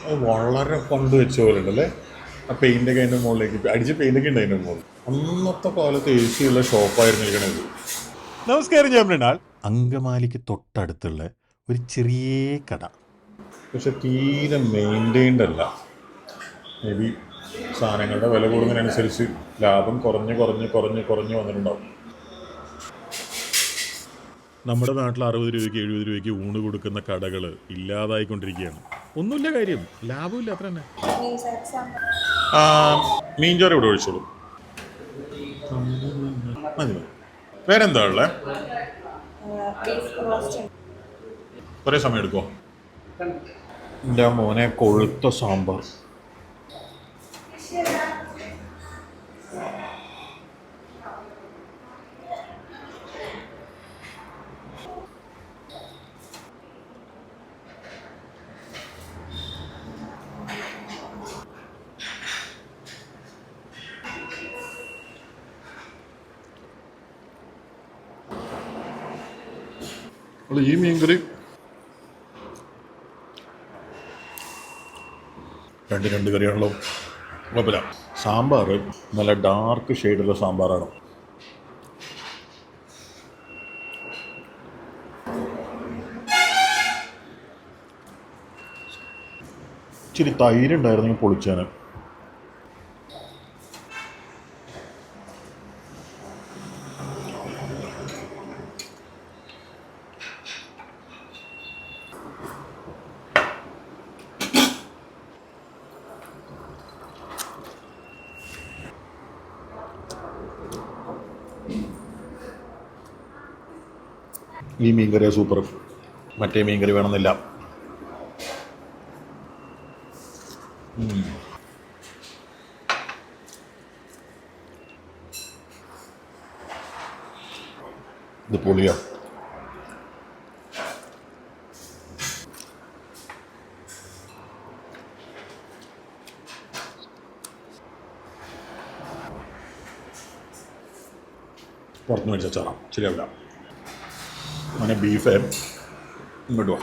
അത് വളരെ പണ്ട് വെച്ച പോലെ ഉണ്ടല്ലേ. ആ പെയിൻ്റൊക്കെ അതിൻ്റെ മുകളിലേക്ക് അടിച്ച് പെയിൻ്റൊക്കെ ഉണ്ട് അതിൻ്റെ മുകളിൽ. അന്നത്തെ കാലത്ത് എ സി ഉള്ള ഷോപ്പായിരുന്നു ഇരിക്കണത്. നമസ്കാരം, ഞാൻ മൃണാൾ. അങ്കമാലിക്ക് തൊട്ടടുത്തുള്ള ഒരു ചെറിയ കട, പക്ഷെ തീരെ മെയിൻറ്റെയിൻഡ് അല്ല. മേ ബി സാധനങ്ങളുടെ വില കൂടുന്നതിനനുസരിച്ച് ലാഭം കുറഞ്ഞ് കുറഞ്ഞ് കുറഞ്ഞ് കുറഞ്ഞ് വന്നിട്ടുണ്ടാവും. നമ്മുടെ നാട്ടിൽ 60 രൂപയ്ക്ക് 70 രൂപയ്ക്ക് ഊണ് കൊടുക്കുന്ന കടകൾ ഇല്ലാതായിക്കൊണ്ടിരിക്കുകയാണ്. ഒന്നുമില്ല, കാര്യം ലാഭമില്ല, അത്ര തന്നെ. മീൻചോറ് ഇവിടെ ഒഴിച്ചോളൂ. മതി മതി. വേറെന്താ ഉള്ളത്? കുറേ സമയം എടുക്കുമോ? എൻ്റെ മോനെ, കൊഴുത്ത സാമ്പാർ. ഈ മീൻകറി രണ്ട് കറിയാണല്ലോ, കുഴപ്പമില്ല. സാമ്പാർ നല്ല ഡാർക്ക് ഷെയ്ഡുള്ള സാമ്പാറാണ്. ഇച്ചിരി തൈരുണ്ടായിരുന്നെങ്കിൽ പൊളിച്ചാണ്. ഈ മീൻകറിയാണ് സൂപ്പർ. മറ്റേ മീൻകറി വേണമെന്നില്ല. ഇത് പൊളിയാ. പുറത്തുനിന്ന് മേടിച്ച അച്ചാറാണ്, ശരിയാവില്ല. അങ്ങനെ ബീഫ് ഇങ്ങോട്ട് വാ.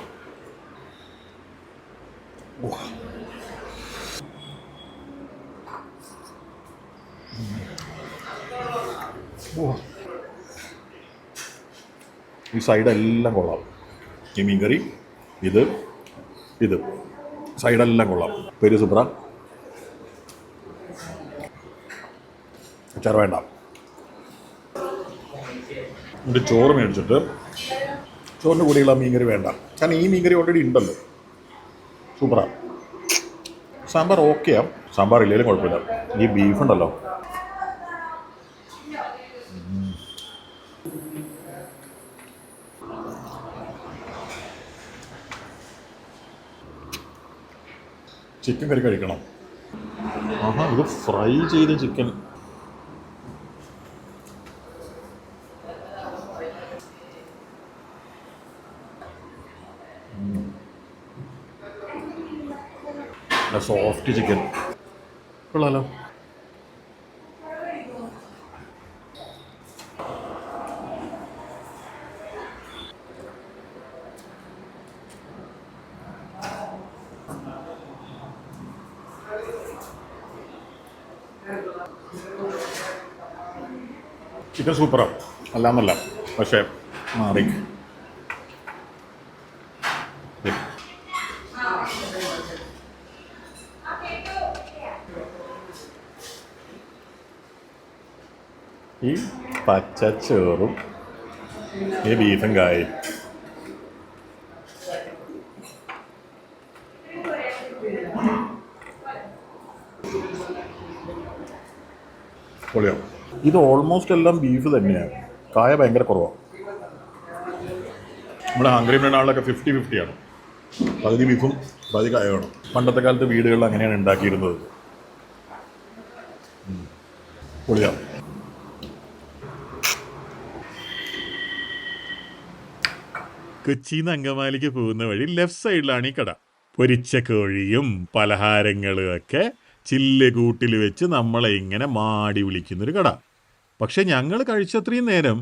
ഈ സൈഡെല്ലാം കൊള്ളാം. ഈ മീൻകറി, ഇത് സൈഡെല്ലാം കൊള്ളാം. പേര് സൂപ്പറ. അച്ചാർ വേണ്ട. എന്നിട്ട് ചോറ് മേടിച്ചിട്ട് ചോറിൻ്റെ കൂടെയുള്ള മീൻകറി വേണ്ട, കാരണം ഈ മീൻകറി ഓൾറെഡി ഉണ്ടല്ലോ. സൂപ്പറാ. സാമ്പാർ ഓക്കെയാ, സാമ്പാർ ഇല്ലെങ്കിലും കുഴപ്പമില്ല. ഈ ബീഫുണ്ടല്ലോ, ചിക്കൻ കറി കഴിക്കണം. ആഹാ, ഇത് ഫ്രൈ ചെയ്ത ചിക്കൻ. സോഫ്റ്റ് ചിക്കൻ കൊള്ളാലോ. ചിക്കൻ സൂപ്പറാണ്, അല്ലാന്നല്ല, പക്ഷേ മാറി. ഈ പച്ചച്ചോറും ഈ ബീഫും കായും പൊളിയോ. ഇത് ഓൾമോസ്റ്റ് എല്ലാം ബീഫ് തന്നെയാണ്, കായ ഭയങ്കര കുറവാണ്. നമ്മുടെ ഹംഗ്രി മൃണാളിലൊക്കെ 50-50ആണ്. പകുതി ബീഫും പകുതി കായ വേണം. പണ്ടത്തെ കാലത്ത് വീടുകളിൽ അങ്ങനെയാണ് ഉണ്ടാക്കിയിരുന്നത്. പൊളിയാണ്. കൊച്ചിയിൽ നിന്ന് അങ്കമാലിക്ക് പോകുന്ന വഴി ലെഫ്റ്റ് സൈഡിലാണ് ഈ കട. പൊരിച്ച കോഴിയും പലഹാരങ്ങളും ഒക്കെ ചില്ല് കൂട്ടിൽ വെച്ച് നമ്മളെ ഇങ്ങനെ മാടി വിളിക്കുന്നൊരു കട. പക്ഷെ ഞങ്ങൾ കഴിച്ചത്രയും നേരം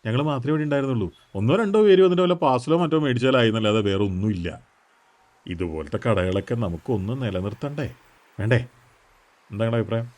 ഞങ്ങൾ മാത്രമേ ഇവിടെ ഉണ്ടായിരുന്നുള്ളൂ. 1-2 പേര് വന്നിട്ട് വല്ല പാർസലോ മറ്റോ മേടിച്ചാലായിരുന്നല്ലാതെ വേറെ ഒന്നുമില്ല. ഇതുപോലത്തെ കടകളൊക്കെ നമുക്കൊന്ന് നിലനിർത്തണ്ടേ? വേണ്ടേ? എന്താ നിങ്ങളുടെ അഭിപ്രായം?